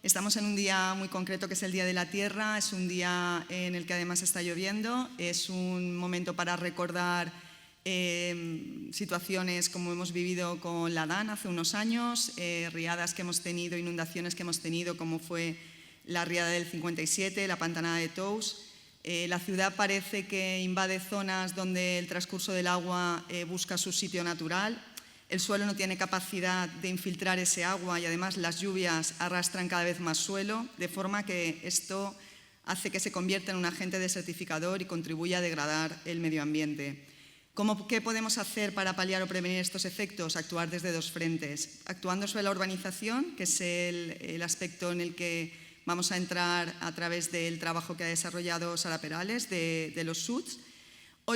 Estamos en un día muy concreto que es el Día de la Tierra, es un día en el que además está lloviendo, es un momento para recordar situaciones como hemos vivido con la DAN hace unos años, riadas que hemos tenido, inundaciones que hemos tenido, como fue la riada del 57, la pantanada de Tous. La ciudad parece que invade zonas donde el transcurso del agua busca su sitio natural. El suelo no tiene capacidad de infiltrar ese agua y además las lluvias arrastran cada vez más suelo, de forma que esto hace que se convierta en un agente desertificador y contribuya a degradar el medio ambiente. ¿Qué podemos hacer para paliar o prevenir estos efectos? Actuar desde dos frentes. Actuando sobre la urbanización, que es el aspecto en el que vamos a entrar a través del trabajo que ha desarrollado Sara Perales de los SUDs,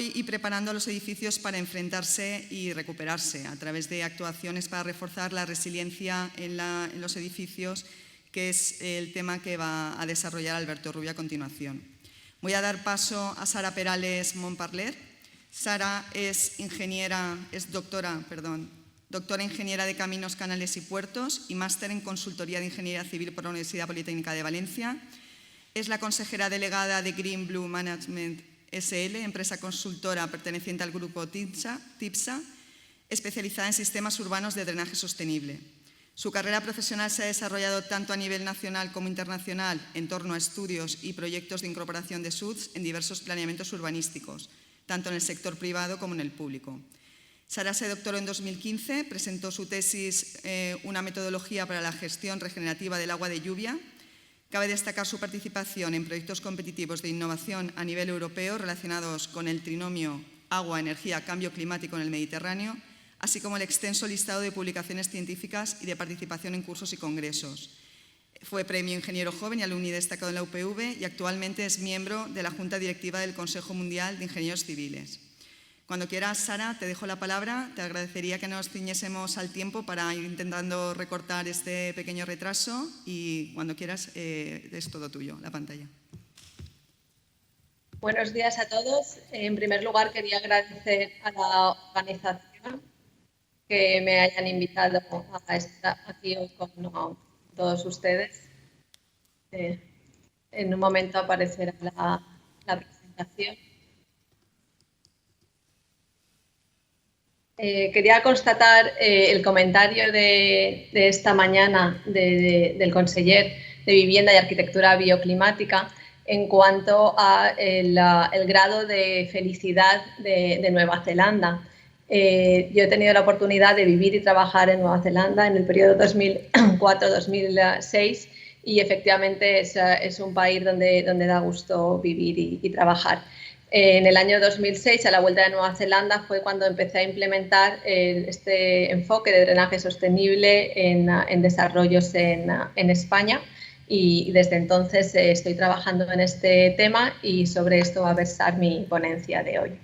y preparando a los edificios para enfrentarse y recuperarse a través de actuaciones para reforzar la resiliencia en los edificios, que es el tema que va a desarrollar Alberto Rubio a continuación. Voy a dar paso a Sara Perales Montparler. Sara es doctora ingeniera de Caminos, Canales y Puertos y máster en Consultoría de Ingeniería Civil por la Universidad Politécnica de Valencia. Es la consejera delegada de Green Blue Management SL, empresa consultora perteneciente al grupo TIPSA, especializada en sistemas urbanos de drenaje sostenible. Su carrera profesional se ha desarrollado tanto a nivel nacional como internacional en torno a estudios y proyectos de incorporación de SUDs en diversos planeamientos urbanísticos, tanto en el sector privado como en el público. Sara se doctoró en 2015, presentó su tesis Una metodología para la gestión regenerativa del agua de lluvia. Cabe destacar su participación en proyectos competitivos de innovación a nivel europeo relacionados con el trinomio agua, energía, cambio climático en el Mediterráneo, así como el extenso listado de publicaciones científicas y de participación en cursos y congresos. Fue premio Ingeniero Joven y alumni destacado en la UPV y actualmente es miembro de la Junta Directiva del Consejo Mundial de Ingenieros Civiles. Cuando quieras, Sara, te dejo la palabra. Te agradecería que nos ciñésemos al tiempo para ir intentando recortar este pequeño retraso y cuando quieras es todo tuyo, la pantalla. Buenos días a todos. En primer lugar, quería agradecer a la organización que me hayan invitado a estar aquí hoy con todos ustedes. En un momento aparecerá la presentación. Quería constatar el comentario de esta mañana del conseller de Vivienda y Arquitectura Bioclimática en cuanto a el grado de felicidad de Nueva Zelanda. Yo he tenido la oportunidad de vivir y trabajar en Nueva Zelanda en el periodo 2004-2006 y efectivamente es un país donde da gusto vivir y trabajar. En el año 2006, a la vuelta de Nueva Zelanda, fue cuando empecé a implementar este enfoque de drenaje sostenible en desarrollos en España y desde entonces estoy trabajando en este tema y sobre esto va a versar mi ponencia de hoy.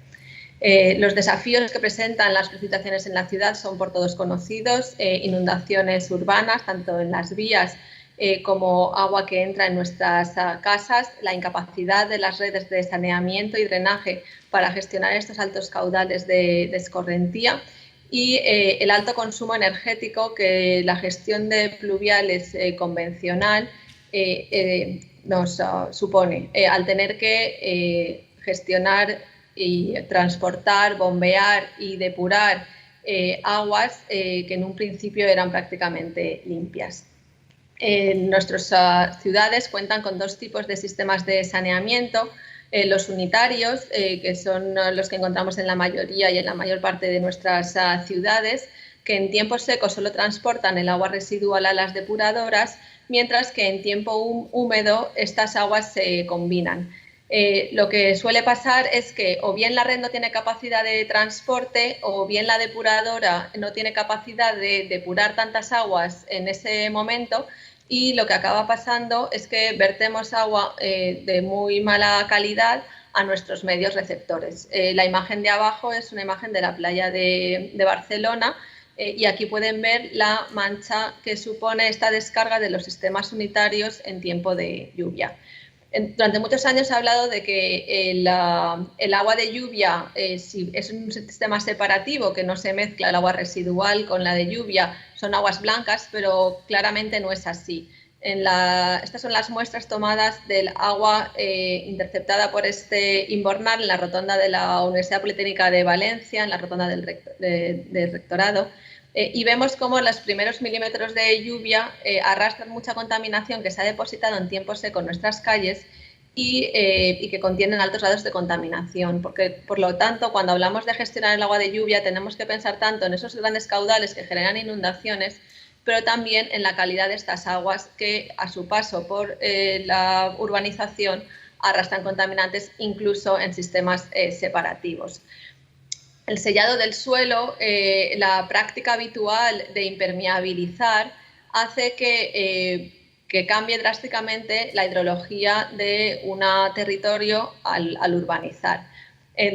Los desafíos que presentan las precipitaciones en la ciudad son por todos conocidos, inundaciones urbanas, tanto en las vías como agua que entra en nuestras casas, la incapacidad de las redes de saneamiento y drenaje para gestionar estos altos caudales de escorrentía y el alto consumo energético que la gestión de pluviales convencional nos supone, al tener que gestionar y transportar, bombear y depurar aguas que en un principio eran prácticamente limpias. Nuestras ciudades cuentan con dos tipos de sistemas de saneamiento, los unitarios, que son los que encontramos en la mayoría y en la mayor parte de nuestras ciudades, que en tiempo seco solo transportan el agua residual a las depuradoras, mientras que en tiempo húmedo estas aguas se combinan. Lo que suele pasar es que o bien la red no tiene capacidad de transporte o bien la depuradora no tiene capacidad de depurar tantas aguas en ese momento y lo que acaba pasando es que vertemos agua de muy mala calidad a nuestros medios receptores. La imagen de abajo es una imagen de la playa de Barcelona y aquí pueden ver la mancha que supone esta descarga de los sistemas unitarios en tiempo de lluvia. Durante muchos años se ha hablado de que el agua de lluvia si es un sistema separativo, que no se mezcla el agua residual con la de lluvia, son aguas blancas, pero claramente no es así. Estas son las muestras tomadas del agua interceptada por este invernal en la rotonda de la Universidad Politécnica de Valencia, en la rotonda del rectorado, y vemos cómo los primeros milímetros de lluvia arrastran mucha contaminación que se ha depositado en tiempo seco en nuestras calles y que contienen altos grados de contaminación. Porque, por lo tanto, cuando hablamos de gestionar el agua de lluvia, tenemos que pensar tanto en esos grandes caudales que generan inundaciones, pero también en la calidad de estas aguas que, a su paso por la urbanización, arrastran contaminantes incluso en sistemas separativos. El sellado del suelo, la práctica habitual de impermeabilizar, hace que cambie drásticamente la hidrología de un territorio al urbanizar.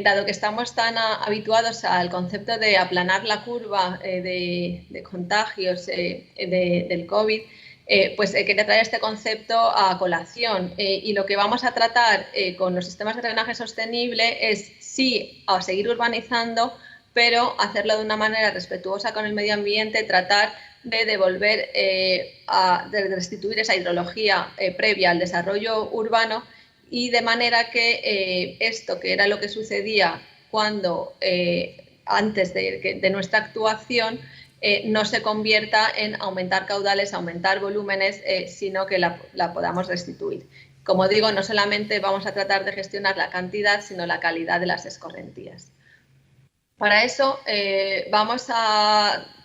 Dado que estamos tan habituados al concepto de aplanar la curva de contagios del COVID, pues quería traer este concepto a colación. Y lo que vamos a tratar con los sistemas de drenaje sostenible es sí a seguir urbanizando, pero hacerlo de una manera respetuosa con el medio ambiente, tratar de devolver, de restituir esa hidrología previa al desarrollo urbano, y de manera que esto, que era lo que sucedía cuando antes de nuestra actuación, no se convierta en aumentar caudales, aumentar volúmenes, sino que la podamos restituir. Como digo, no solamente vamos a tratar de gestionar la cantidad, sino la calidad de las escorrentías. Para eso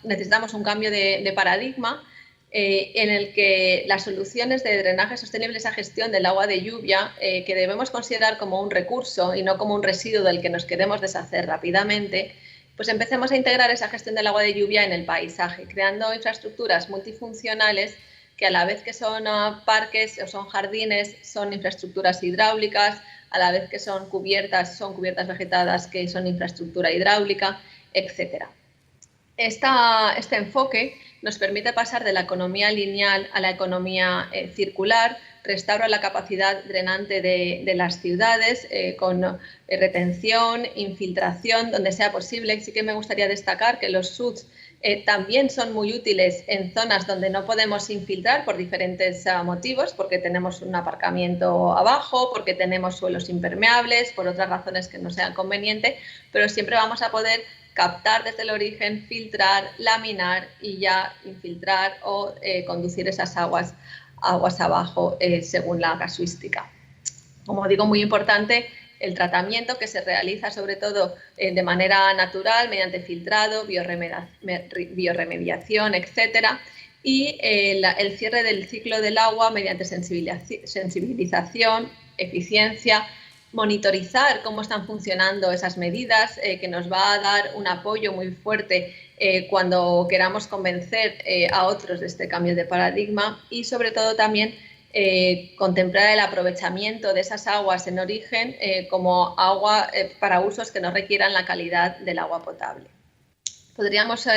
necesitamos un cambio de paradigma en el que las soluciones de drenaje sostenible, esa gestión del agua de lluvia, que debemos considerar como un recurso y no como un residuo del que nos queremos deshacer rápidamente, pues empecemos a integrar esa gestión del agua de lluvia en el paisaje, creando infraestructuras multifuncionales que, a la vez que son parques o son jardines, son infraestructuras hidráulicas, a la vez que son cubiertas vegetadas que son infraestructura hidráulica, etc. Este enfoque nos permite pasar de la economía lineal a la economía circular, restaura la capacidad drenante de las ciudades con retención, infiltración, donde sea posible. Sí que me gustaría destacar que los SUDs también son muy útiles en zonas donde no podemos infiltrar por diferentes motivos, porque tenemos un aparcamiento abajo, porque tenemos suelos impermeables, por otras razones que no sean convenientes, pero siempre vamos a poder captar desde el origen, filtrar, laminar y ya infiltrar o conducir esas aguas abajo según la casuística. Como digo, muy importante el tratamiento, que se realiza sobre todo de manera natural, mediante filtrado, bioremediación, etc. Y el cierre del ciclo del agua mediante sensibilización, eficiencia, monitorizar cómo están funcionando esas medidas, que nos va a dar un apoyo muy fuerte cuando queramos convencer a otros de este cambio de paradigma, y sobre todo también contemplar el aprovechamiento de esas aguas en origen como agua para usos que no requieran la calidad del agua potable. Podríamos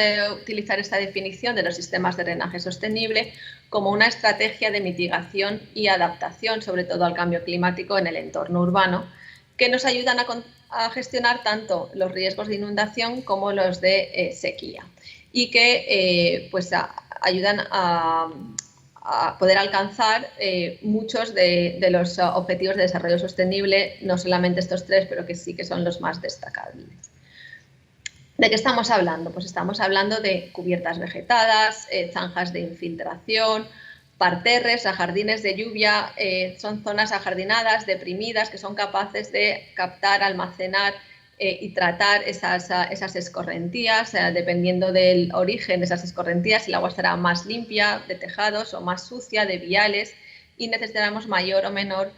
utilizar esta definición de los sistemas de drenaje sostenible como una estrategia de mitigación y adaptación, sobre todo al cambio climático en el entorno urbano, que nos ayudan a gestionar tanto los riesgos de inundación como los de sequía, y que pues ayudan a poder alcanzar muchos de los objetivos de desarrollo sostenible, no solamente estos tres, pero que sí que son los más destacables. ¿De qué estamos hablando? Pues estamos hablando de cubiertas vegetadas, zanjas de infiltración, parterres, jardines de lluvia. Son zonas ajardinadas, deprimidas, que son capaces de captar, almacenar y tratar esas escorrentías. Dependiendo del origen de esas escorrentías, el agua estará más limpia de tejados o más sucia de viales, y necesitaremos mayor o menor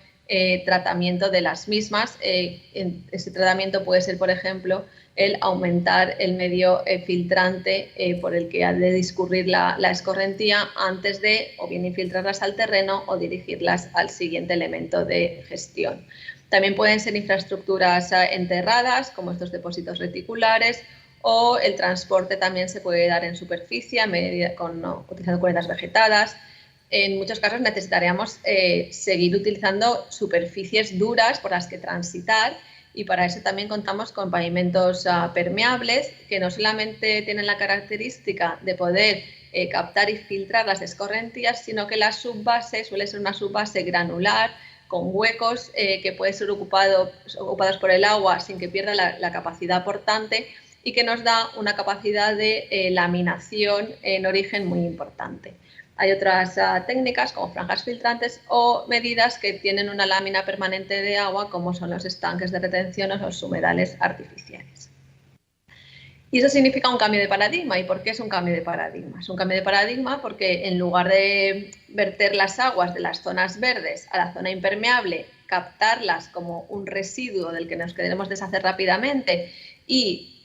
tratamiento de las mismas. Ese tratamiento puede ser, por ejemplo, el aumentar el medio filtrante por el que ha de discurrir la escorrentía antes de o bien infiltrarlas al terreno o dirigirlas al siguiente elemento de gestión. También pueden ser infraestructuras enterradas, como estos depósitos reticulares, o el transporte también se puede dar en superficie utilizando cubiertas vegetadas. En muchos casos necesitaríamos seguir utilizando superficies duras por las que transitar, y para eso también contamos con pavimentos permeables, que no solamente tienen la característica de poder captar y filtrar las escorrentías, sino que la subbase suele ser una subbase granular, con huecos que pueden ser ocupados por el agua sin que pierda la capacidad portante y que nos da una capacidad de laminación en origen muy importante. Hay otras técnicas como franjas filtrantes o medidas que tienen una lámina permanente de agua, como son los estanques de retención o los humedales artificiales. Y eso significa un cambio de paradigma. ¿Y por qué es un cambio de paradigma? Es un cambio de paradigma porque en lugar de verter las aguas de las zonas verdes a la zona impermeable, captarlas como un residuo del que nos queremos deshacer rápidamente y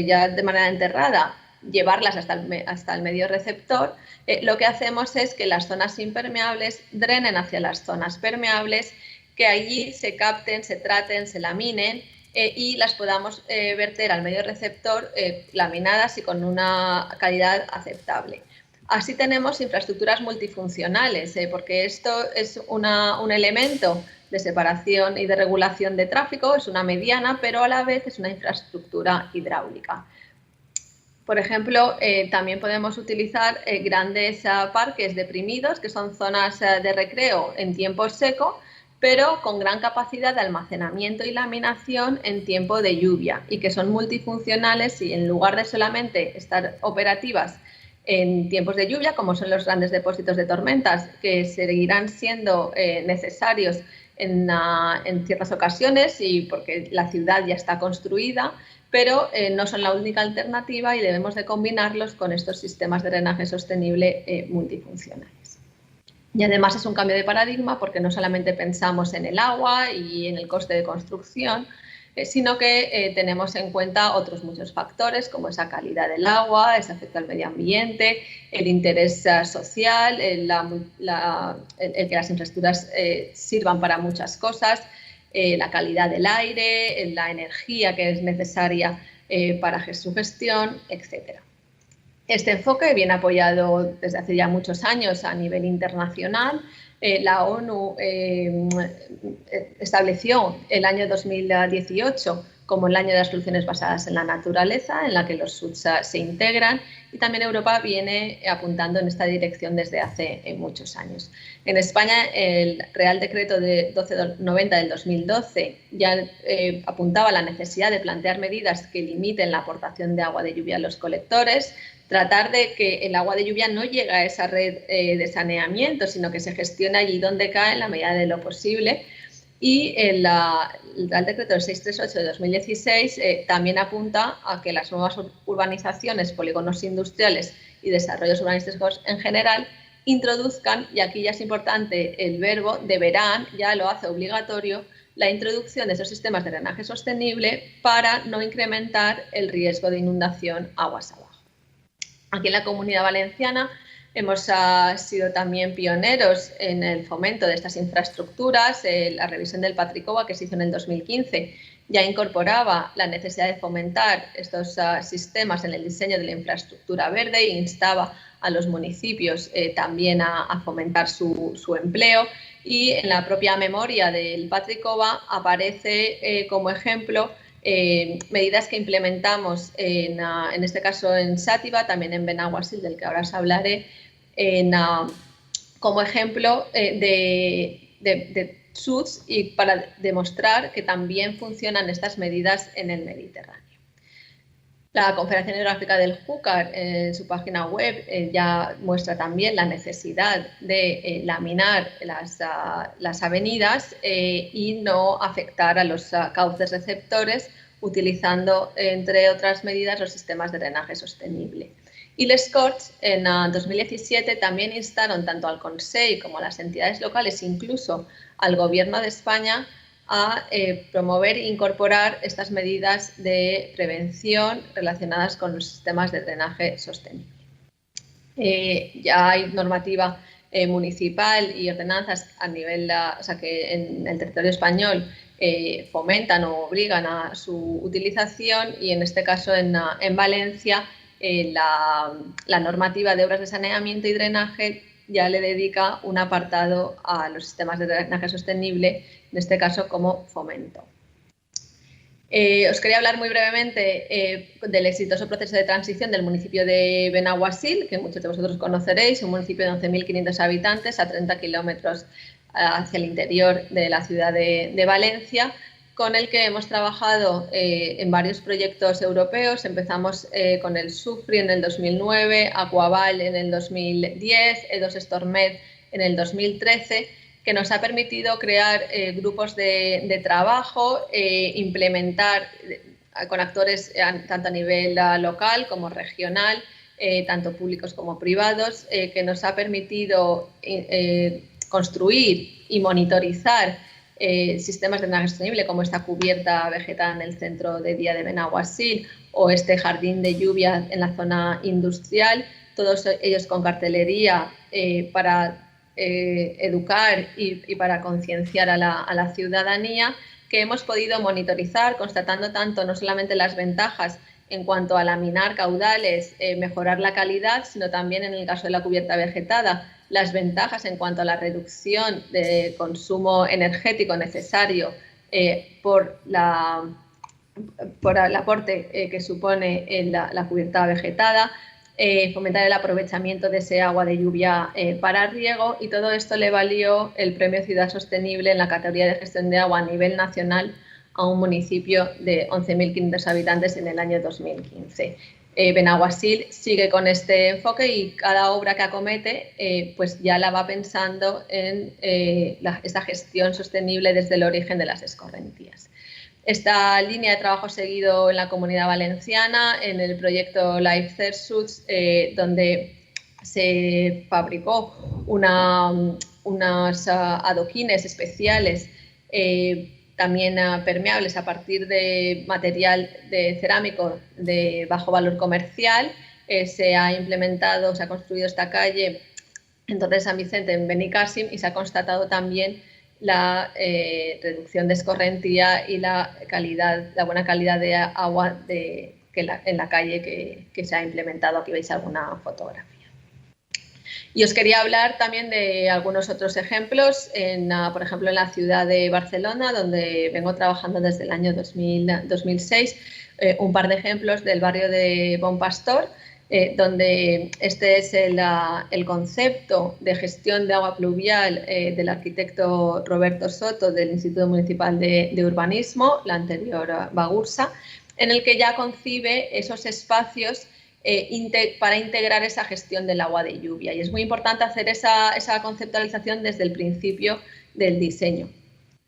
ya de manera enterrada llevarlas hasta el medio receptor, lo que hacemos es que las zonas impermeables drenen hacia las zonas permeables, que allí se capten, se traten, se laminen y las podamos verter al medio receptor laminadas y con una calidad aceptable. Así tenemos infraestructuras multifuncionales, porque esto es un elemento de separación y de regulación de tráfico, es una mediana, pero a la vez es una infraestructura hidráulica. Por ejemplo, también podemos utilizar grandes parques deprimidos, que son zonas de recreo en tiempo seco, pero con gran capacidad de almacenamiento y laminación en tiempo de lluvia y que son multifuncionales y en lugar de solamente estar operativas en tiempos de lluvia, como son los grandes depósitos de tormentas, que seguirán siendo necesarios en ciertas ocasiones y porque la ciudad ya está construida, pero no son la única alternativa y debemos de combinarlos con estos sistemas de drenaje sostenible multifuncionales. Y además es un cambio de paradigma porque no solamente pensamos en el agua y en el coste de construcción, sino que tenemos en cuenta otros muchos factores como esa calidad del agua, ese efecto al medio ambiente, el interés social, el que las infraestructuras sirvan para muchas cosas, la calidad del aire, la energía que es necesaria para su gestión, etc. Este enfoque viene apoyado desde hace ya muchos años a nivel internacional. La ONU estableció el año 2018 como el año de las soluciones basadas en la naturaleza, en la que los SUDS se integran, y también Europa viene apuntando en esta dirección desde hace muchos años. En España, el Real Decreto de 1290 del 2012 ya apuntaba a la necesidad de plantear medidas que limiten la aportación de agua de lluvia a los colectores, tratar de que el agua de lluvia no llegue a esa red de saneamiento, sino que se gestione allí donde cae en la medida de lo posible. Y el Real Decreto 638 de 2016 también apunta a que las nuevas urbanizaciones, polígonos industriales y desarrollos urbanísticos en general introduzcan, y aquí ya es importante el verbo deberán, ya lo hace obligatorio, la introducción de esos sistemas de drenaje sostenible para no incrementar el riesgo de inundación aguas abajo. Aquí en la Comunidad Valenciana hemos sido también pioneros en el fomento de estas infraestructuras. La revisión del Patricoba, que se hizo en el 2015, ya incorporaba la necesidad de fomentar estos sistemas en el diseño de la infraestructura verde e instaba a los municipios también a fomentar su empleo. Y en la propia memoria del Patricoba aparece como ejemplo medidas que implementamos en este caso en Xàtiva, también en Benaguasil, del que ahora os hablaré, como ejemplo de SUDS y para demostrar que también funcionan estas medidas en el Mediterráneo. La Confederación Hidrográfica del Júcar, en su página web, ya muestra también la necesidad de laminar las avenidas y no afectar a los cauces receptores, utilizando, entre otras medidas, los sistemas de drenaje sostenible. Y les Corts, en 2017, también instaron tanto al Consell como a las entidades locales, incluso al Gobierno de España, a promover e incorporar estas medidas de prevención relacionadas con los sistemas de drenaje sostenible. Ya hay normativa municipal y ordenanzas a nivel, o sea, que en el territorio español fomentan o obligan a su utilización, y en este caso en Valencia la normativa de obras de saneamiento y drenaje ya le dedica un apartado a los sistemas de drenaje sostenible, en este caso como fomento. Os quería hablar muy brevemente del exitoso proceso de transición del municipio de Benaguasil, que muchos de vosotros conoceréis, un municipio de 11.500 habitantes a 30 kilómetros hacia el interior de la ciudad de Valencia, con el que hemos trabajado en varios proyectos europeos. Empezamos con el SUFRI en el 2009, Aquaval en el 2010, E2 Stormed en el 2013, que nos ha permitido crear grupos de trabajo, implementar con actores tanto a nivel local como regional, tanto públicos como privados, que nos ha permitido construir y monitorizar sistemas de drenaje sostenible, como esta cubierta vegetal en el centro de día de Benaguasil o este jardín de lluvia en la zona industrial, todos ellos con cartelería para educar y para concienciar a la ciudadanía, que hemos podido monitorizar, constatando tanto no solamente las ventajas en cuanto a laminar caudales, mejorar la calidad, sino también en el caso de la cubierta vegetada, las ventajas en cuanto a la reducción de consumo energético necesario por el aporte que supone la cubierta vegetada, fomentar el aprovechamiento de ese agua de lluvia para riego, y todo esto le valió el Premio Ciudad Sostenible en la categoría de gestión de agua a nivel nacional a un municipio de 11.500 habitantes en el año 2015. Benaguasil sigue con este enfoque y cada obra que acomete pues ya la va pensando en esta gestión sostenible desde el origen de las escorrentías. Esta línea de trabajo seguido en la Comunidad Valenciana, en el proyecto Life Cersuts, donde se fabricó unos adoquines especiales, también permeables a partir de material de cerámico de bajo valor comercial. Se ha implementado, se ha construido esta calle en Torre de San Vicente, en Benicàssim, y se ha constatado también la reducción de escorrentía y la buena calidad de agua en la calle que se ha implementado. Aquí veis alguna fotografía. Y os quería hablar también de algunos otros ejemplos, por ejemplo en la ciudad de Barcelona, donde vengo trabajando desde el año 2006, un par de ejemplos del barrio de Bon Pastor, donde este es el concepto de gestión de agua pluvial del arquitecto Roberto Soto del Instituto Municipal de Urbanismo, la anterior Bagursa, en el que ya concibe esos espacios para integrar esa gestión del agua de lluvia. Y es muy importante hacer esa conceptualización desde el principio del diseño.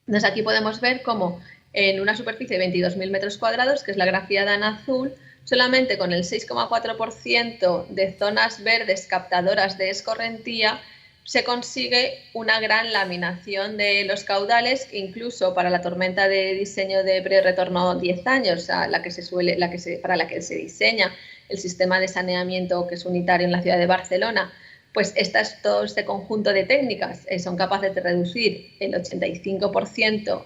Entonces aquí podemos ver cómo en una superficie de 22.000 metros cuadrados, que es la grafiada en azul, solamente con el 6,4% de zonas verdes captadoras de escorrentía se consigue una gran laminación de los caudales, que incluso para la tormenta de diseño de pre-retorno 10 años, para la que se diseña el sistema de saneamiento que es unitario en la ciudad de Barcelona, pues todo este conjunto de técnicas son capaces de reducir el 85%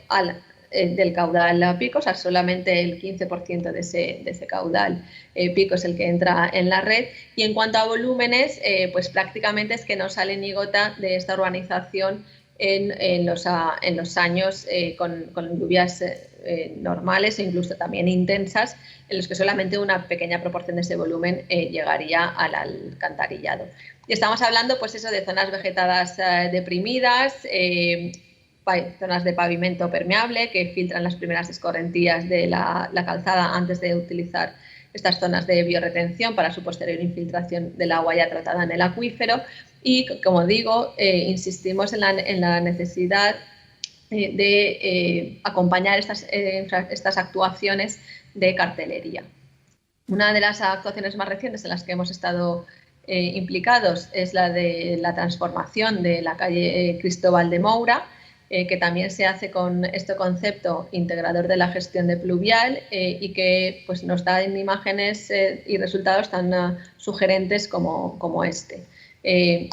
del caudal pico, o sea, solamente el 15% de ese caudal pico es el que entra en la red. Y en cuanto a volúmenes, pues prácticamente es que no sale ni gota de esta urbanización en los años con lluvias normales e incluso también intensas, en los que solamente una pequeña proporción de ese volumen llegaría al alcantarillado. Y estamos hablando, pues eso, de zonas vegetadas deprimidas, zonas de pavimento permeable que filtran las primeras escorrentías de la calzada antes de utilizar estas zonas de bioretención para su posterior infiltración del agua ya tratada en el acuífero. Y, como digo, insistimos en la necesidad de acompañar estas actuaciones de cartelería. Una de las actuaciones más recientes en las que hemos estado implicados es la de la transformación de la calle Cristóbal de Moura, que también se hace con este concepto integrador de la gestión de pluvial y que pues, nos da en imágenes y resultados tan sugerentes como este.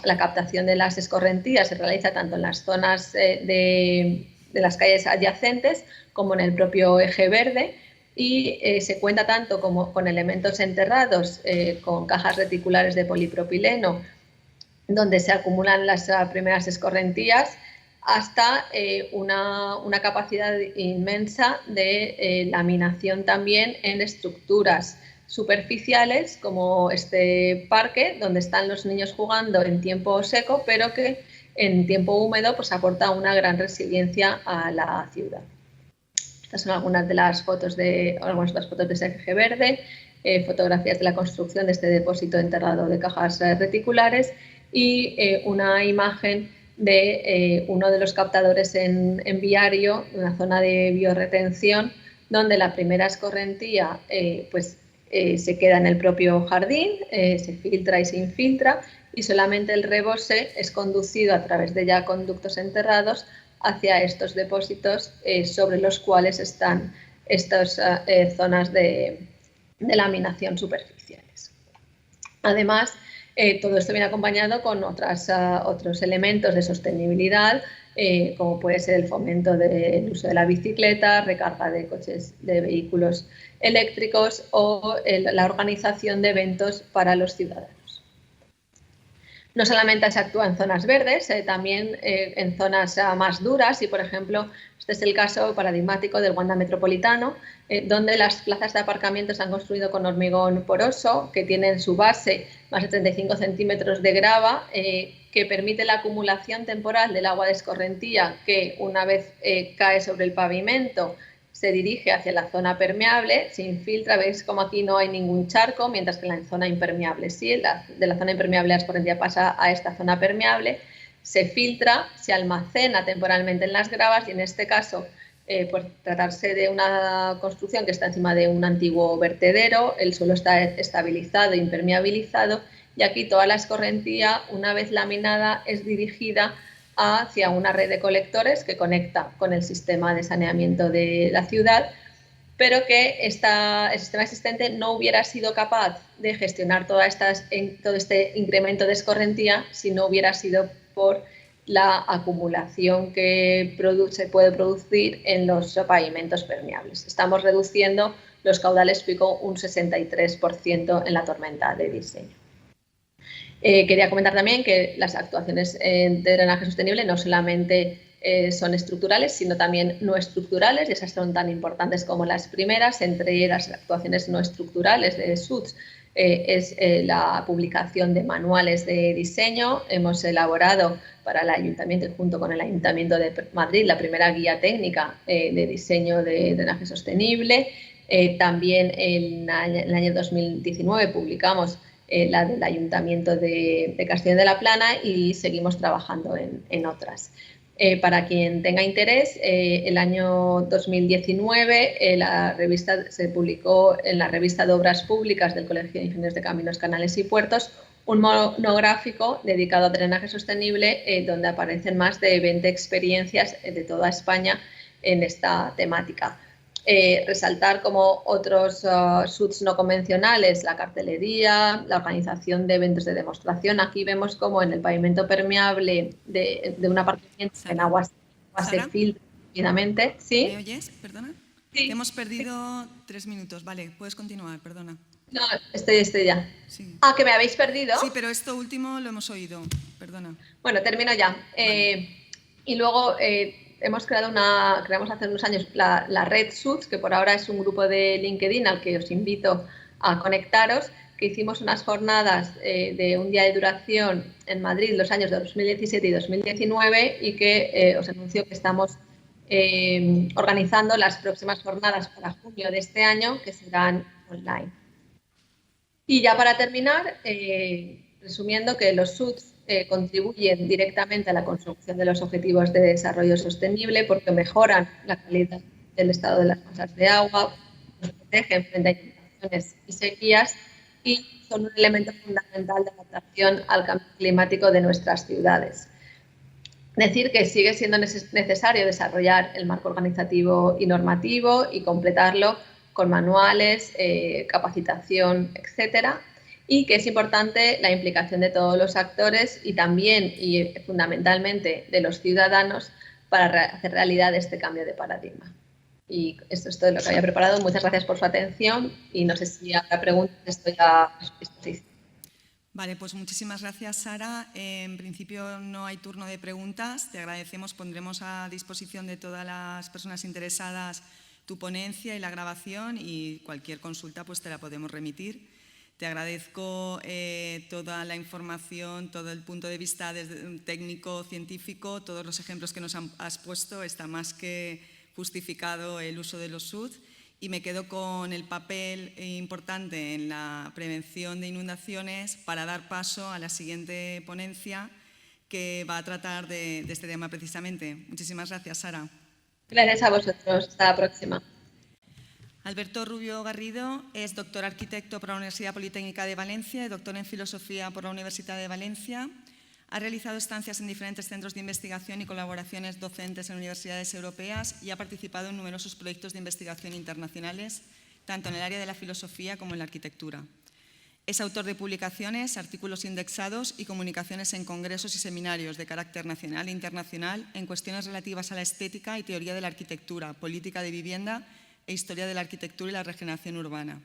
La captación de las escorrentías se realiza tanto en las zonas de las calles adyacentes como en el propio eje verde, y se cuenta tanto como con elementos enterrados, con cajas reticulares de polipropileno, donde se acumulan las primeras escorrentías, hasta una capacidad inmensa de laminación también en estructuras superficiales, como este parque, donde están los niños jugando en tiempo seco, pero que en tiempo húmedo pues aporta una gran resiliencia a la ciudad. Estas son algunas de las fotos de SFG Verde, fotografías de la construcción de este depósito enterrado de cajas reticulares y una imagen de uno de los captadores en Viario, una zona de biorretención, donde la primera escorrentía se queda en el propio jardín, se filtra y se infiltra, y solamente el rebose es conducido a través de ya conductos enterrados hacia estos depósitos sobre los cuales están estas zonas de laminación superficiales. Además, todo esto viene acompañado con otros elementos de sostenibilidad, como puede ser el fomento del uso de la bicicleta, recarga de coches, de vehículos eléctricos o la organización de eventos para los ciudadanos. No solamente se actúa en zonas verdes, también en zonas más duras, y por ejemplo, este es el caso paradigmático del Wanda Metropolitano, donde las plazas de aparcamiento se han construido con hormigón poroso, que tiene en su base más de 35 centímetros de grava, que permite la acumulación temporal del agua de escorrentía, que una vez cae sobre el pavimento, se dirige hacia la zona permeable, se infiltra, veis como aquí no hay ningún charco, mientras que en la zona impermeable sí, de la zona impermeable la escorrentía pasa a esta zona permeable, se filtra, se almacena temporalmente en las gravas y en este caso, por tratarse de una construcción que está encima de un antiguo vertedero, el suelo está estabilizado, impermeabilizado, y aquí toda la escorrentía, una vez laminada, es dirigida hacia una red de colectores que conecta con el sistema de saneamiento de la ciudad, pero que el sistema existente no hubiera sido capaz de gestionar todo este incremento de escorrentía si no hubiera sido por la acumulación que se puede producir en los pavimentos permeables. Estamos reduciendo los caudales pico un 63% en la tormenta de diseño. Quería comentar también que las actuaciones de drenaje sostenible no solamente son estructurales, sino también no estructurales, y esas son tan importantes como las primeras. Entre las actuaciones no estructurales de SUDS es la publicación de manuales de diseño. Hemos elaborado para el Ayuntamiento, junto con el Ayuntamiento de Madrid, la primera guía técnica de diseño de drenaje sostenible. También en el año 2019 publicamos la del Ayuntamiento de Castellón de la Plana, y seguimos trabajando en otras. Para quien tenga interés, el año 2019 se publicó en la revista de Obras Públicas del Colegio de Ingenieros de Caminos, Canales y Puertos un monográfico dedicado a drenaje sostenible, donde aparecen más de 20 experiencias de toda España en esta temática. Resaltar como otros SUDS no convencionales, la cartelería, la organización de eventos de demostración. Aquí vemos como en el pavimento permeable de un aparcamiento en agua se filtra rápidamente. ¿Sí? ¿Me oyes? Perdona. Sí. Hemos perdido 3 minutos. Vale, puedes continuar, perdona. No, estoy ya. Sí. Ah, ¿que me habéis perdido? Sí, pero esto último lo hemos oído. Perdona. Bueno, termino ya. Vale. Y luego creamos hace unos años la red SUDS, que por ahora es un grupo de LinkedIn al que os invito a conectaros, que hicimos unas jornadas de un día de duración en Madrid los años de 2017 y 2019, y que os anuncio que estamos organizando las próximas jornadas para junio de este año, que serán online. Y ya para terminar, resumiendo que los SUDS contribuyen directamente a la consecución de los objetivos de desarrollo sostenible, porque mejoran la calidad del estado de las masas de agua, nos protegen frente a inundaciones y sequías, y son un elemento fundamental de adaptación al cambio climático de nuestras ciudades. Decir que sigue siendo necesario desarrollar el marco organizativo y normativo y completarlo con manuales, capacitación, etcétera, y que es importante la implicación de todos los actores y también y fundamentalmente de los ciudadanos para hacer realidad este cambio de paradigma. Y esto es todo lo que había preparado. Muchas gracias por su atención y no sé si habrá preguntas, estoy a su disposición. Vale, pues muchísimas gracias, Sara. En principio no hay turno de preguntas. Te agradecemos, pondremos a disposición de todas las personas interesadas tu ponencia y la grabación, y cualquier consulta pues te la podemos remitir. Te agradezco toda la información, todo el punto de vista técnico, científico, todos los ejemplos que nos has puesto. Está más que justificado el uso de los SUD, y me quedo con el papel importante en la prevención de inundaciones para dar paso a la siguiente ponencia que va a tratar de este tema precisamente. Muchísimas gracias, Sara. Gracias a vosotros. Hasta la próxima. Alberto Rubio Garrido es doctor arquitecto por la Universidad Politécnica de Valencia y doctor en filosofía por la Universidad de Valencia. Ha realizado estancias en diferentes centros de investigación y colaboraciones docentes en universidades europeas, y ha participado en numerosos proyectos de investigación internacionales, tanto en el área de la filosofía como en la arquitectura. Es autor de publicaciones, artículos indexados y comunicaciones en congresos y seminarios de carácter nacional e internacional en cuestiones relativas a la estética y teoría de la arquitectura, política de vivienda e historia de la arquitectura y la regeneración urbana.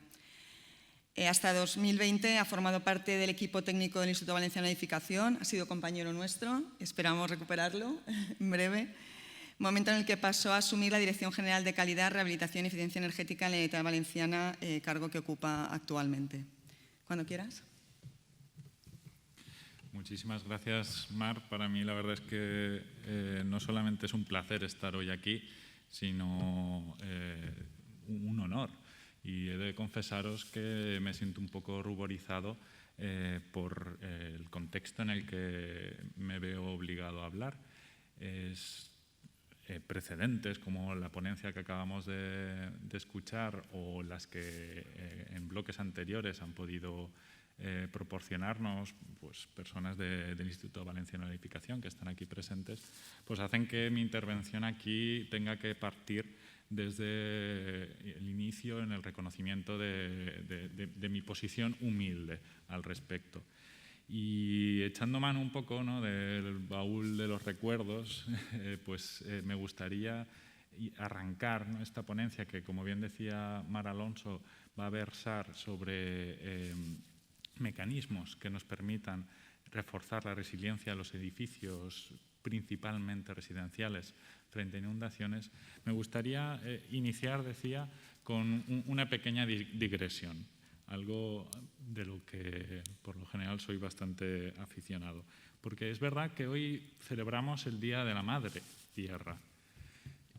Hasta 2020 ha formado parte del equipo técnico del Instituto Valenciano de Edificación, ha sido compañero nuestro, esperamos recuperarlo en breve, momento en el que pasó a asumir la Dirección General de Calidad, Rehabilitación y Eficiencia Energética en la Generalitat Valenciana, cargo que ocupa actualmente. Cuando quieras. Muchísimas gracias, Mar. Para mí la verdad es que no solamente es un placer estar hoy aquí, sino un honor. Y he de confesaros que me siento un poco ruborizado por el contexto en el que me veo obligado a hablar. Precedentes como la ponencia que acabamos de escuchar, o las que en bloques anteriores han podido proporcionarnos pues, personas del Instituto Valenciano de Edificación que están aquí presentes, pues hacen que mi intervención aquí tenga que partir desde el inicio en el reconocimiento de mi posición humilde al respecto. Y echando mano un poco, ¿no?, del baúl de los recuerdos, me gustaría arrancar, ¿no?, esta ponencia que, como bien decía Mar Alonso, va a versar sobre mecanismos que nos permitan reforzar la resiliencia de los edificios, principalmente residenciales, frente a inundaciones. Me gustaría iniciar, decía, con una pequeña digresión, algo de lo que por lo general soy bastante aficionado. Porque es verdad que hoy celebramos el Día de la Madre Tierra,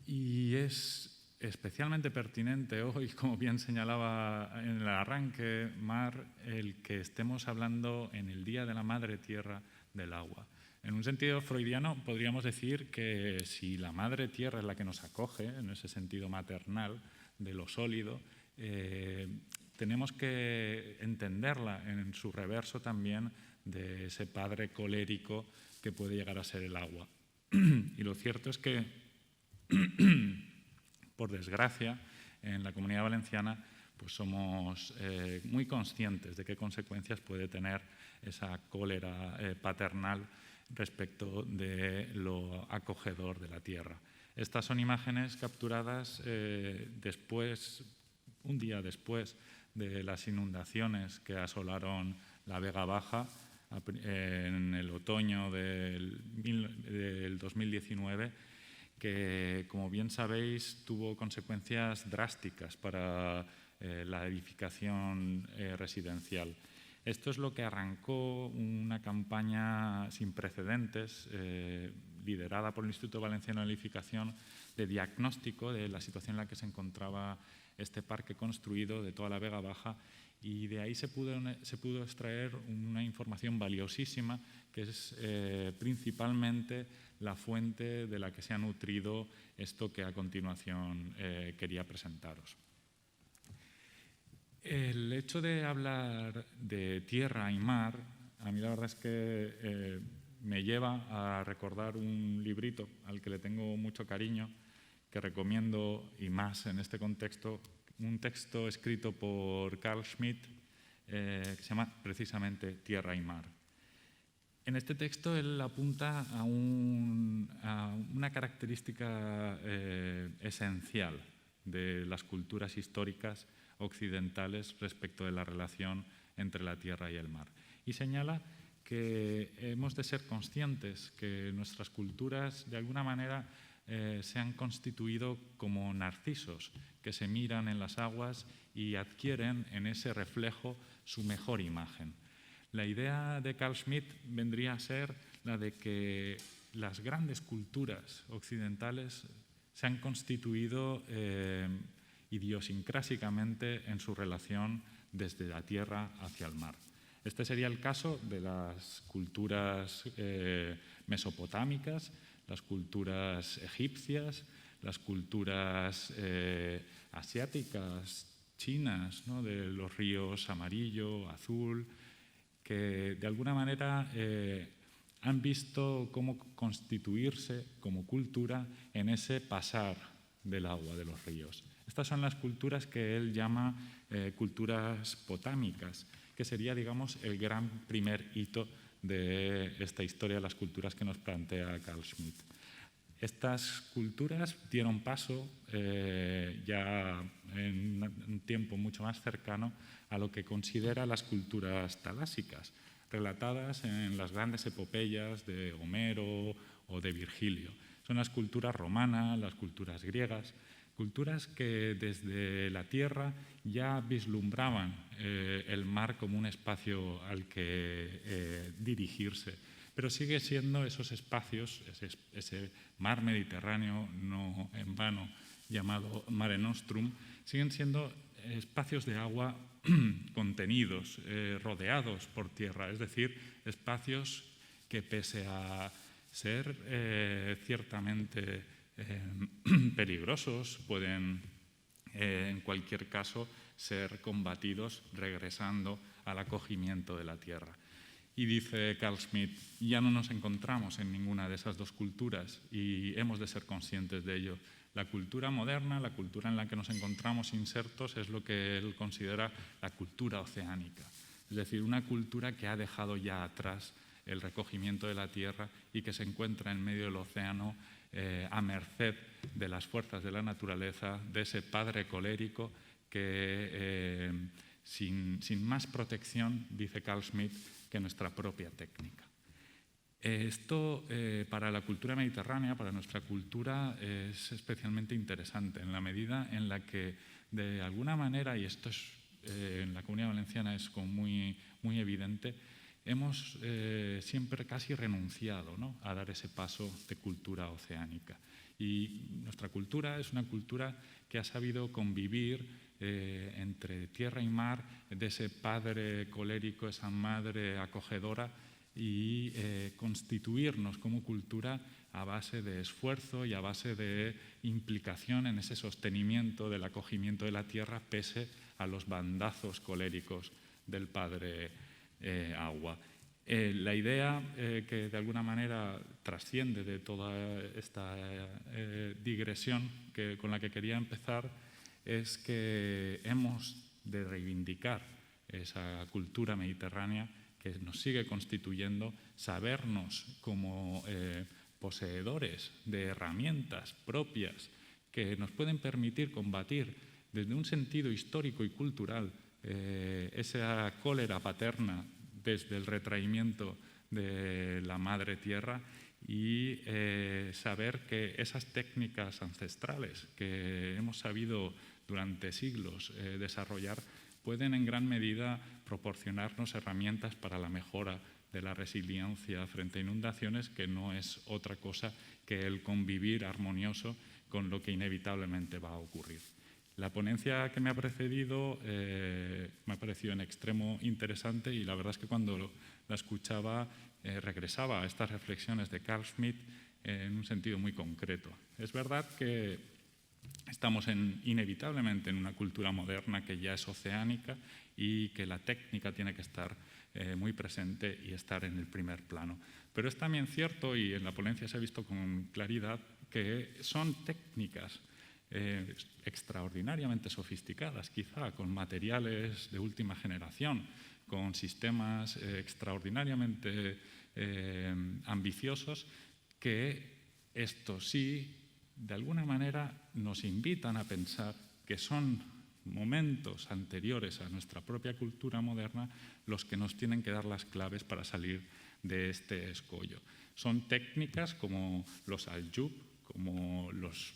y es especialmente pertinente hoy, como bien señalaba en el arranque Mar, el que estemos hablando en el Día de la Madre Tierra del agua. En un sentido freudiano podríamos decir que si la Madre Tierra es la que nos acoge, en ese sentido maternal de lo sólido, tenemos que entenderla en su reverso también de ese padre colérico que puede llegar a ser el agua. Y lo cierto es que, por desgracia, en la Comunidad Valenciana pues somos muy conscientes de qué consecuencias puede tener esa cólera paternal respecto de lo acogedor de la tierra. Estas son imágenes capturadas un día después de las inundaciones que asolaron la Vega Baja en el otoño del 2019, que, como bien sabéis, tuvo consecuencias drásticas para la edificación residencial. Esto es lo que arrancó una campaña sin precedentes, liderada por el Instituto Valenciano de Edificación, de diagnóstico de la situación en la que se encontraba este parque construido de toda la Vega Baja, y de ahí se pudo extraer una información valiosísima, que es principalmente la fuente de la que se ha nutrido esto que a continuación quería presentaros. El hecho de hablar de tierra y mar, a mí la verdad es que me lleva a recordar un librito al que le tengo mucho cariño, que recomiendo, y más en este contexto, un texto escrito por Carl Schmitt que se llama precisamente Tierra y Mar. En este texto él apunta a una característica esencial de las culturas históricas occidentales respecto de la relación entre la tierra y el mar. y señala que hemos de ser conscientes que nuestras culturas de alguna manera se han constituido como narcisos que se miran en las aguas y adquieren en ese reflejo su mejor imagen. La idea de Carl Schmitt vendría a ser la de que las grandes culturas occidentales se han constituido idiosincrásicamente en su relación desde la tierra hacia el mar. Este sería el caso de las culturas mesopotámicas, las culturas egipcias, las culturas asiáticas, chinas, ¿no?, de los ríos amarillo, azul, que de alguna manera han visto cómo constituirse como cultura en ese pasar del agua de los ríos. Estas son las culturas que él llama culturas potámicas, que sería, digamos, el gran primer hito de esta historia de las culturas que nos plantea Carl Schmitt. Estas culturas dieron paso ya en un tiempo mucho más cercano a lo que considera las culturas talásicas, relatadas en las grandes epopeyas de Homero o de Virgilio. Son las culturas romanas, las culturas griegas, culturas que desde la tierra ya vislumbraban el mar como un espacio al que dirigirse, pero sigue siendo esos espacios, ese mar Mediterráneo, no en vano llamado Mare Nostrum, siguen siendo espacios de agua contenidos, rodeados por tierra, es decir, espacios que pese a ser ciertamente peligrosos, pueden en cualquier caso ser combatidos regresando al acogimiento de la tierra. Y dice Carl Schmitt, ya no nos encontramos en ninguna de esas dos culturas y hemos de ser conscientes de ello. La cultura moderna, la cultura en la que nos encontramos insertos, es lo que él considera la cultura oceánica. Es decir, una cultura que ha dejado ya atrás el recogimiento de la tierra y que se encuentra en medio del océano a merced de las fuerzas de la naturaleza, de ese padre colérico que sin más protección, dice Carl Schmitt, que nuestra propia técnica. Esto para la cultura mediterránea, para nuestra cultura, es especialmente interesante en la medida en la que de alguna manera, y esto es, en la Comunidad Valenciana es como muy evidente, hemos siempre casi renunciado, ¿no?, a dar ese paso de cultura oceánica. Y nuestra cultura es una cultura que ha sabido convivir entre tierra y mar, de ese padre colérico, esa madre acogedora, y constituirnos como cultura a base de esfuerzo y a base de implicación en ese sostenimiento del acogimiento de la tierra pese a los bandazos coléricos del padre agua. La idea que de alguna manera trasciende de toda esta digresión con la que quería empezar es que hemos de reivindicar esa cultura mediterránea que nos sigue constituyendo, sabernos como poseedores de herramientas propias que nos pueden permitir combatir desde un sentido histórico y cultural esa cólera paterna desde el retraimiento de la madre tierra y saber que esas técnicas ancestrales que hemos sabido durante siglos desarrollar pueden en gran medida proporcionarnos herramientas para la mejora de la resiliencia frente a inundaciones, que no es otra cosa que el convivir armonioso con lo que inevitablemente va a ocurrir. La ponencia que me ha precedido me ha parecido en extremo interesante y la verdad es que cuando la escuchaba regresaba a estas reflexiones de Carl Schmitt en un sentido muy concreto. Es verdad que estamos inevitablemente en una cultura moderna que ya es oceánica y que la técnica tiene que estar muy presente y estar en el primer plano. Pero es también cierto, y en la ponencia se ha visto con claridad, que son técnicas extraordinariamente sofisticadas, quizá con materiales de última generación, con sistemas extraordinariamente ambiciosos, que esto sí, de alguna manera, nos invitan a pensar que son momentos anteriores a nuestra propia cultura moderna los que nos tienen que dar las claves para salir de este escollo. Son técnicas como los aljub, como los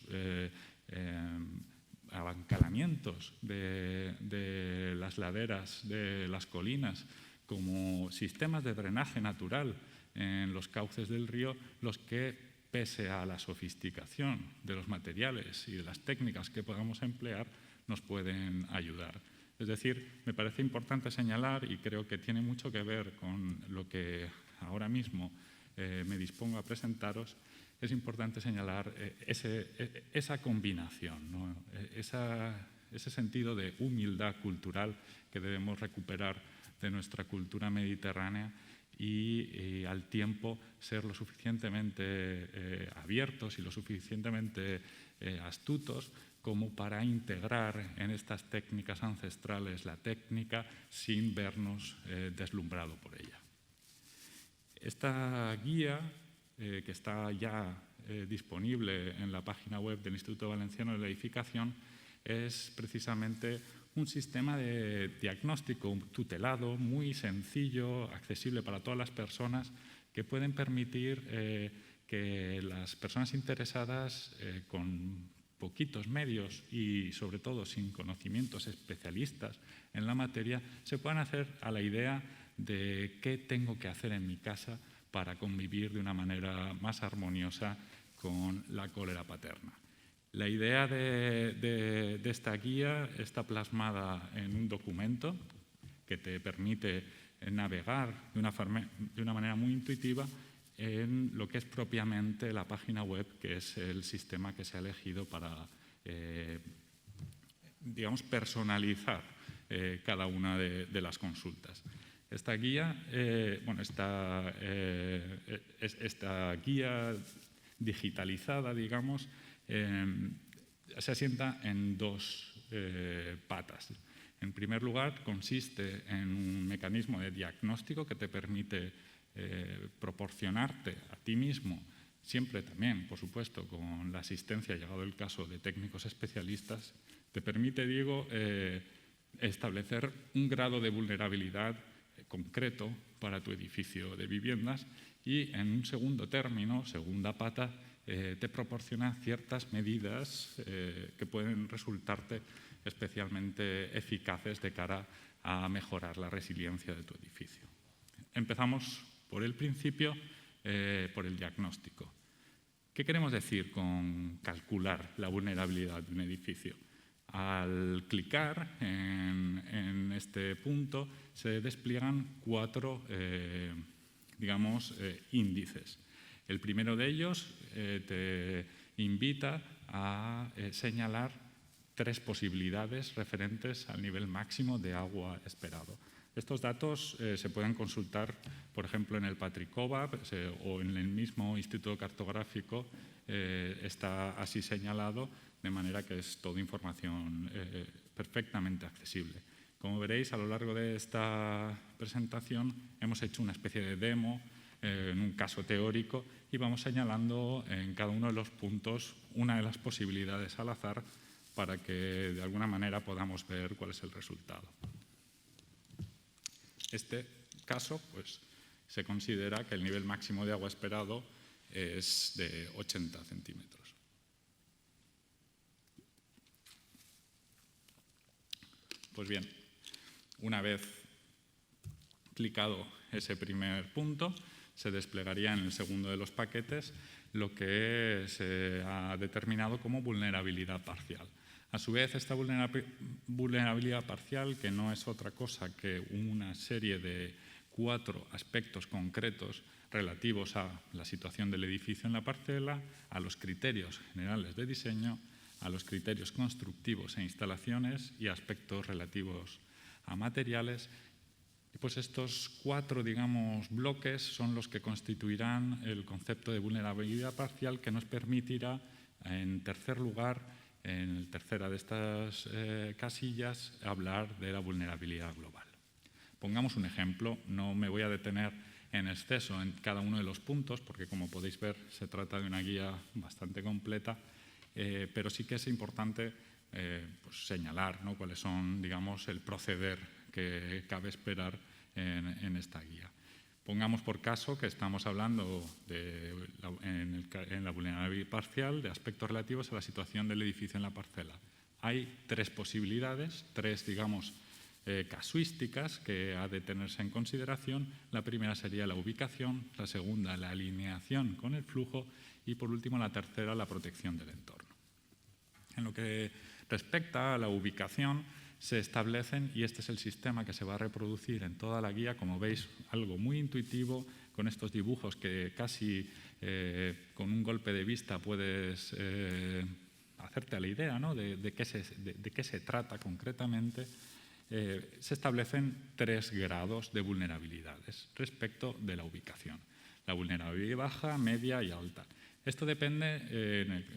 abancalamientos de las laderas de las colinas, como sistemas de drenaje natural en los cauces del río, los que, pese a la sofisticación de los materiales y de las técnicas que podamos emplear, nos pueden ayudar. Es decir, me parece importante señalar, y creo que tiene mucho que ver con lo que ahora mismo me dispongo a presentaros, es importante señalar esa combinación, ¿no? Ese sentido de humildad cultural que debemos recuperar de nuestra cultura mediterránea y al tiempo ser lo suficientemente abiertos y lo suficientemente astutos como para integrar en estas técnicas ancestrales la técnica sin vernos deslumbrado por ella. Esta guía, que está ya disponible en la página web del Instituto Valenciano de la Edificación, es precisamente un sistema de diagnóstico tutelado, muy sencillo, accesible para todas las personas, que pueden permitir que las personas interesadas con poquitos medios y sobre todo sin conocimientos especialistas en la materia se puedan hacer a la idea de qué tengo que hacer en mi casa para convivir de una manera más armoniosa con la cólera paterna. La idea de esta guía está plasmada en un documento que te permite navegar de una manera muy intuitiva en lo que es propiamente la página web, que es el sistema que se ha elegido para, digamos, personalizar cada una de las consultas. Esta guía, esta guía digitalizada, digamos, se asienta en dos patas. En primer lugar, consiste en un mecanismo de diagnóstico que te permite proporcionarte a ti mismo, siempre también, por supuesto, con la asistencia, llegado el caso, de técnicos especialistas, te permite, digo, establecer un grado de vulnerabilidad concreto para tu edificio de viviendas y, en un segundo término, segunda pata, te proporciona ciertas medidas que pueden resultarte especialmente eficaces de cara a mejorar la resiliencia de tu edificio. Empezamos por el principio, por el diagnóstico. ¿Qué queremos decir con calcular la vulnerabilidad de un edificio? Al clicar en este punto se despliegan cuatro índices. El primero de ellos te invita a señalar tres posibilidades referentes al nivel máximo de agua esperado. Estos datos se pueden consultar, por ejemplo, en el Patricova o en el mismo Instituto Cartográfico. Está así señalado, de manera que es toda información perfectamente accesible. Como veréis, a lo largo de esta presentación hemos hecho una especie de demo en un caso teórico y vamos señalando en cada uno de los puntos una de las posibilidades al azar para que de alguna manera podamos ver cuál es el resultado. Este caso, pues, se considera que el nivel máximo de agua esperado es de 80 centímetros. Pues bien, una vez clicado ese primer punto, se desplegaría en el segundo de los paquetes lo que se ha determinado como vulnerabilidad parcial. A su vez, esta vulnerabilidad parcial, que no es otra cosa que una serie de 4 aspectos concretos relativos a la situación del edificio en la parcela, a los criterios generales de diseño, a los criterios constructivos e instalaciones y aspectos relativos a materiales. Pues estos 4, digamos, bloques son los que constituirán el concepto de vulnerabilidad parcial, que nos permitirá, en tercer lugar, en tercera de estas casillas, hablar de la vulnerabilidad global. Pongamos un ejemplo. No me voy a detener en exceso en cada uno de los puntos, porque, como podéis ver, se trata de una guía bastante completa, pero sí que es importante pues señalar, ¿no?, cuáles son, digamos, el proceder que cabe esperar en esta guía. Pongamos por caso que estamos hablando en la vulnerabilidad parcial de aspectos relativos a la situación del edificio en la parcela. Hay tres posibilidades, tres, digamos, casuísticas que ha de tenerse en consideración. La primera sería la ubicación, la segunda la alineación con el flujo y, por último, la tercera la protección del entorno. En lo que respecta a la ubicación, se establecen, y este es el sistema que se va a reproducir en toda la guía, como veis, algo muy intuitivo, con estos dibujos que casi con un golpe de vista puedes hacerte a la idea, ¿no?, de qué se trata concretamente. Se establecen 3 grados de vulnerabilidades respecto de la ubicación: la vulnerabilidad baja, media y alta. Esto depende,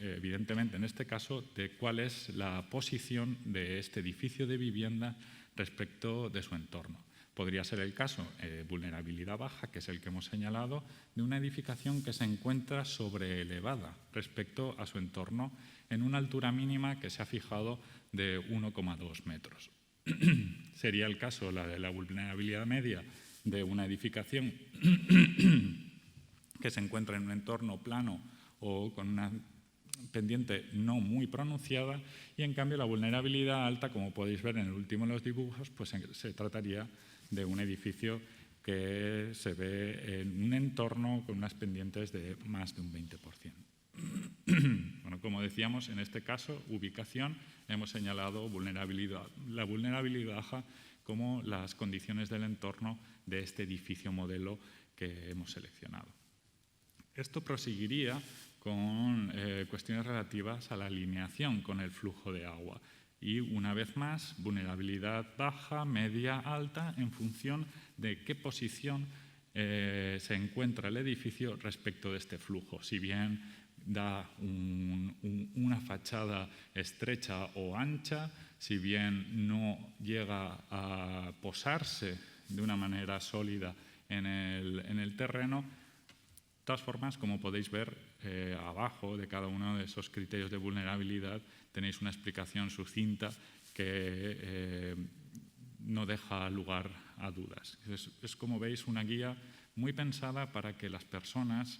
evidentemente, en este caso, de cuál es la posición de este edificio de vivienda respecto de su entorno. Podría ser el caso, vulnerabilidad baja, que es el que hemos señalado, de una edificación que se encuentra sobreelevada respecto a su entorno en una altura mínima que se ha fijado de 1,2 metros. Sería el caso la de la vulnerabilidad media de una edificación que se encuentra en un entorno plano o con una pendiente no muy pronunciada, y en cambio la vulnerabilidad alta, como podéis ver en el último de los dibujos, pues se trataría de un edificio que se ve en un entorno con unas pendientes de más de un 20%. Bueno, como decíamos, en este caso, ubicación, hemos señalado la vulnerabilidad baja como las condiciones del entorno de este edificio modelo que hemos seleccionado. Esto proseguiría con cuestiones relativas a la alineación con el flujo de agua. Y, una vez más, vulnerabilidad baja, media, alta, en función de qué posición se encuentra el edificio respecto de este flujo. Si bien da una fachada estrecha o ancha, si bien no llega a posarse de una manera sólida en el terreno. De todas formas, como podéis ver, abajo de cada uno de esos criterios de vulnerabilidad tenéis una explicación sucinta que no deja lugar a dudas. Es, como veis, una guía muy pensada para que las personas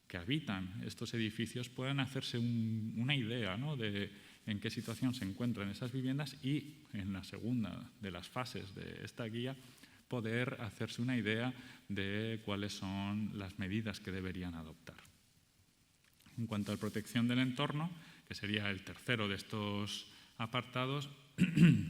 que habitan estos edificios puedan hacerse una idea, ¿no?, de en qué situación se encuentran esas viviendas, y en la segunda de las fases de esta guía poder hacerse una idea de cuáles son las medidas que deberían adoptar. En cuanto a la protección del entorno, que sería el tercero de estos apartados,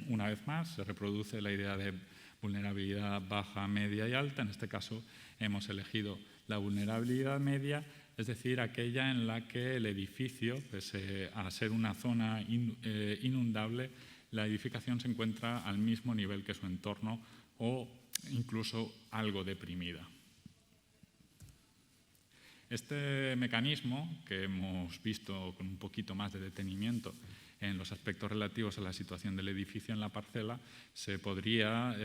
una vez más se reproduce la idea de vulnerabilidad baja, media y alta. En este caso hemos elegido la vulnerabilidad media, es decir, aquella en la que el edificio, pese a ser una zona inundable, la edificación se encuentra al mismo nivel que su entorno o incluso algo deprimida. Este mecanismo, que hemos visto con un poquito más de detenimiento en los aspectos relativos a la situación del edificio en la parcela, se podría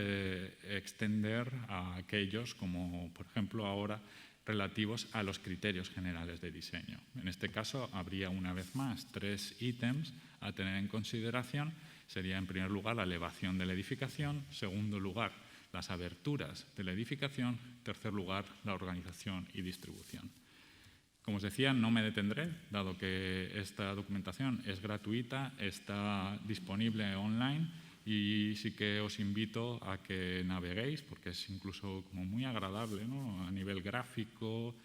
extender a aquellos, como por ejemplo ahora, relativos a los criterios generales de diseño. En este caso habría, una vez más, 3 ítems a tener en consideración. Sería, en primer lugar, la elevación de la edificación; segundo lugar, las aberturas de la edificación; tercer lugar, la organización y distribución. Como os decía, no me detendré, dado que esta documentación es gratuita, está disponible online, y sí que os invito a que naveguéis, porque es incluso como muy agradable, ¿no?, a nivel gráfico,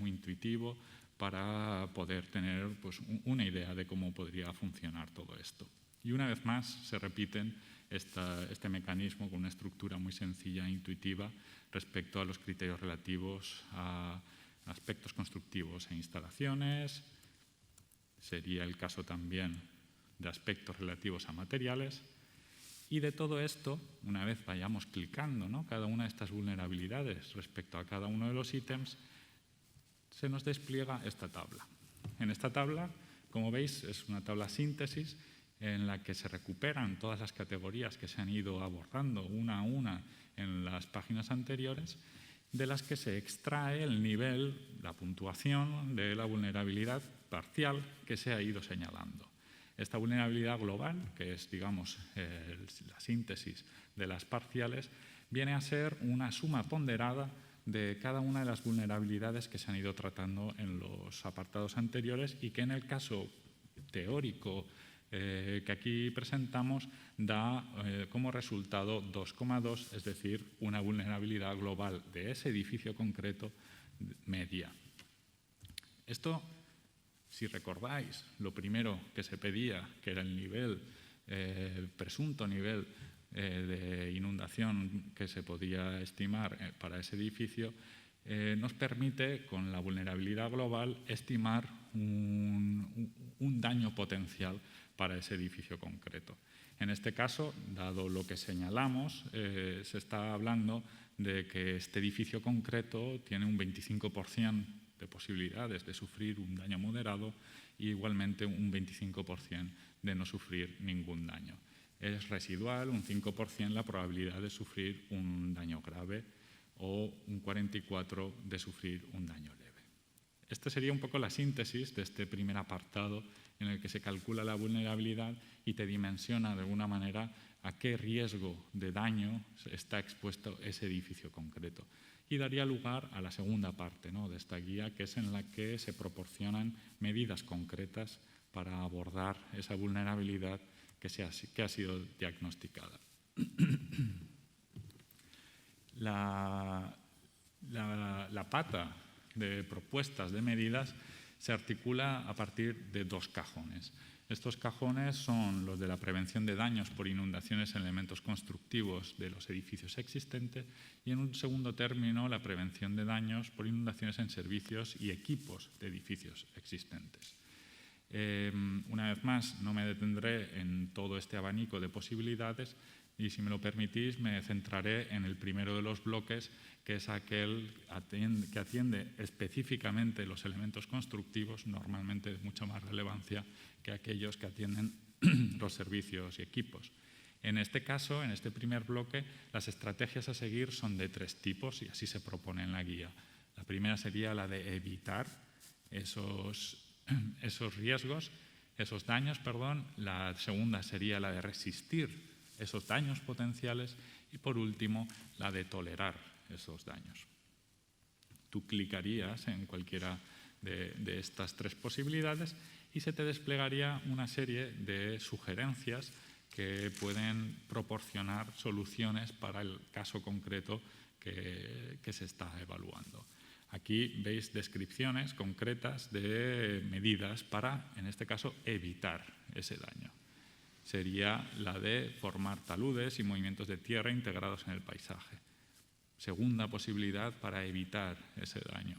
muy intuitivo, para poder tener, pues, una idea de cómo podría funcionar todo esto. Y una vez más se repiten este mecanismo con una estructura muy sencilla e intuitiva respecto a los criterios relativos a aspectos constructivos e instalaciones. Sería el caso también de aspectos relativos a materiales. Y de todo esto, una vez vayamos clicando, ¿no?, cada una de estas vulnerabilidades respecto a cada uno de los ítems, se nos despliega esta tabla. En esta tabla, como veis, es una tabla síntesis en la que se recuperan todas las categorías que se han ido abordando una a una en las páginas anteriores, de las que se extrae el nivel, la puntuación de la vulnerabilidad parcial que se ha ido señalando. Esta vulnerabilidad global, que es, digamos, la síntesis de las parciales, viene a ser una suma ponderada de cada una de las vulnerabilidades que se han ido tratando en los apartados anteriores y que en el caso teórico que aquí presentamos da como resultado 2,2, es decir, una vulnerabilidad global de ese edificio concreto media. Esto, si recordáis, lo primero que se pedía, que era el nivel, el presunto nivel de inundación que se podía estimar para ese edificio, nos permite, con la vulnerabilidad global, estimar un daño potencial para ese edificio concreto. En este caso, dado lo que señalamos, se está hablando de que este edificio concreto tiene un 25% de posibilidades de sufrir un daño moderado y igualmente un 25% de no sufrir ningún daño. Es residual, un 5% la probabilidad de sufrir un daño grave o un 44% de sufrir un daño leve. Esta sería un poco la síntesis de este primer apartado en el que se calcula la vulnerabilidad y te dimensiona de alguna manera a qué riesgo de daño está expuesto ese edificio concreto. Y daría lugar a la segunda parte, ¿no?, de esta guía, que es en la que se proporcionan medidas concretas para abordar esa vulnerabilidad que ha sido diagnosticada. La pata de propuestas de medidas se articula a partir de 2 cajones. Estos cajones son los de la prevención de daños por inundaciones en elementos constructivos de los edificios existentes y, en un segundo término, la prevención de daños por inundaciones en servicios y equipos de edificios existentes. Una vez más, no me detendré en todo este abanico de posibilidades y, si me lo permitís, me centraré en el primero de los bloques, que es aquel que atiende específicamente los elementos constructivos, normalmente de mucha más relevancia que aquellos que atienden los servicios y equipos. En este caso, en este primer bloque, las estrategias a seguir son de 3 tipos y así se propone en la guía. La primera sería la de evitar esos riesgos, esos daños, perdón. La segunda sería la de resistir esos daños potenciales y, por último, la de tolerar esos daños. Tú clicarías en cualquiera de estas 3 posibilidades y se te desplegaría una serie de sugerencias que pueden proporcionar soluciones para el caso concreto que se está evaluando. Aquí veis descripciones concretas de medidas para, en este caso, evitar ese daño. Sería la de formar taludes y movimientos de tierra integrados en el paisaje. Segunda posibilidad para evitar ese daño,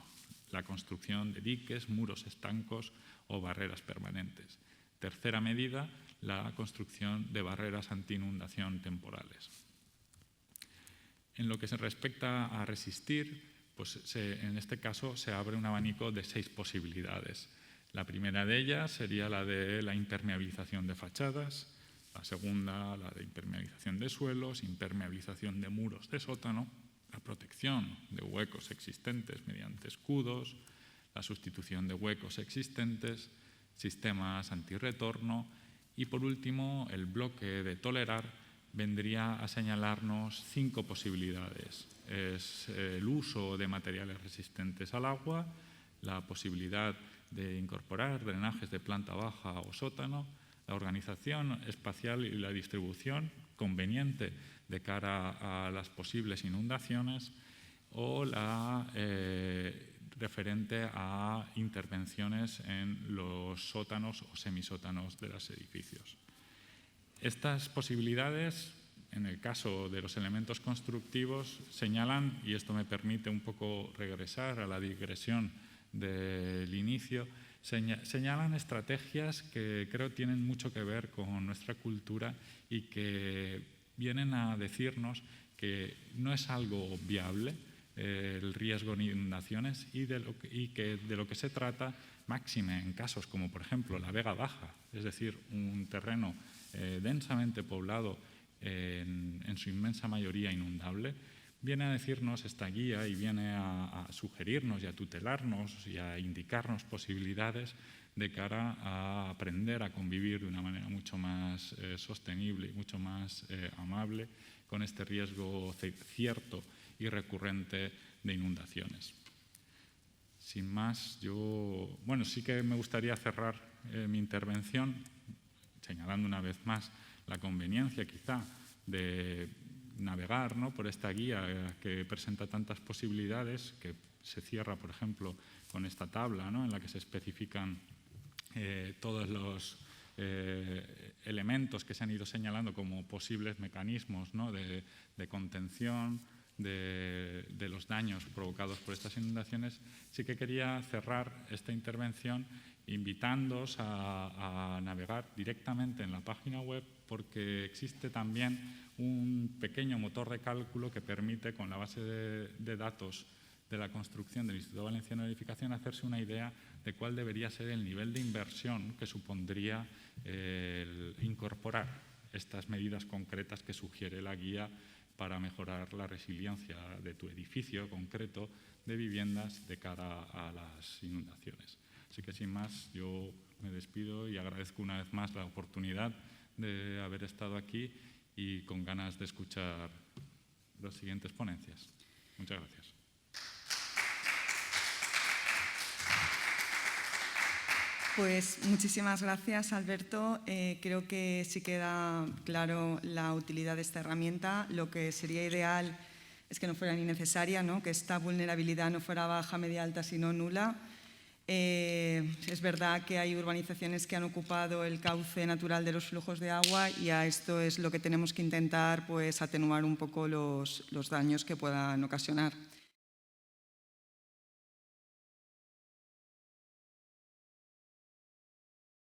la construcción de diques, muros estancos o barreras permanentes. Tercera medida, la construcción de barreras anti-inundación temporales. En lo que se respecta a resistir, pues en este caso se abre un abanico de 6 posibilidades. La primera de ellas sería la de la impermeabilización de fachadas, la segunda la de impermeabilización de suelos, impermeabilización de muros de sótano, la protección de huecos existentes mediante escudos, la sustitución de huecos existentes, sistemas antirretorno y, por último, el bloque de tolerar vendría a señalarnos 5 posibilidades. Es el uso de materiales resistentes al agua, la posibilidad de incorporar drenajes de planta baja o sótano, la organización espacial y la distribución conveniente de cara a las posibles inundaciones o la referente a intervenciones en los sótanos o semisótanos de los edificios. Estas posibilidades, en el caso de los elementos constructivos, señalan, y esto me permite un poco regresar a la digresión del inicio, señalan estrategias que creo tienen mucho que ver con nuestra cultura y que vienen a decirnos que no es algo viable el riesgo de inundaciones y que de lo que se trata, máxime en casos como, por ejemplo, la Vega Baja, es decir, un terreno densamente poblado en su inmensa mayoría inundable, viene a decirnos esta guía y viene a sugerirnos y a tutelarnos y a indicarnos posibilidades de cara a aprender a convivir de una manera mucho más sostenible y mucho más amable con este riesgo cierto y recurrente de inundaciones. Sin más, sí que me gustaría cerrar mi intervención señalando una vez más la conveniencia quizá de navegar, ¿no?, por esta guía que presenta tantas posibilidades, que se cierra, por ejemplo, con esta tabla, ¿no?, en la que se especifican todos los elementos que se han ido señalando como posibles mecanismos, ¿no?, de contención de los daños provocados por estas inundaciones. Sí que quería cerrar esta intervención invitándoos a navegar directamente en la página web, porque existe también un pequeño motor de cálculo que permite, con la base de datos de la construcción del Instituto Valenciano de Edificación, hacerse una idea de cuál debería ser el nivel de inversión que supondría el incorporar estas medidas concretas que sugiere la guía para mejorar la resiliencia de tu edificio concreto de viviendas de cara a las inundaciones. Así que, sin más, yo me despido y agradezco una vez más la oportunidad de haber estado aquí y con ganas de escuchar las siguientes ponencias. Muchas gracias. Pues muchísimas gracias, Alberto. Creo que sí queda claro la utilidad de esta herramienta. Lo que sería ideal es que no fuera ni necesaria, ¿no?, que esta vulnerabilidad no fuera baja, media, alta, sino nula. Es verdad que hay urbanizaciones que han ocupado el cauce natural de los flujos de agua, y a esto es lo que tenemos que intentar, pues, atenuar un poco los daños que puedan ocasionar.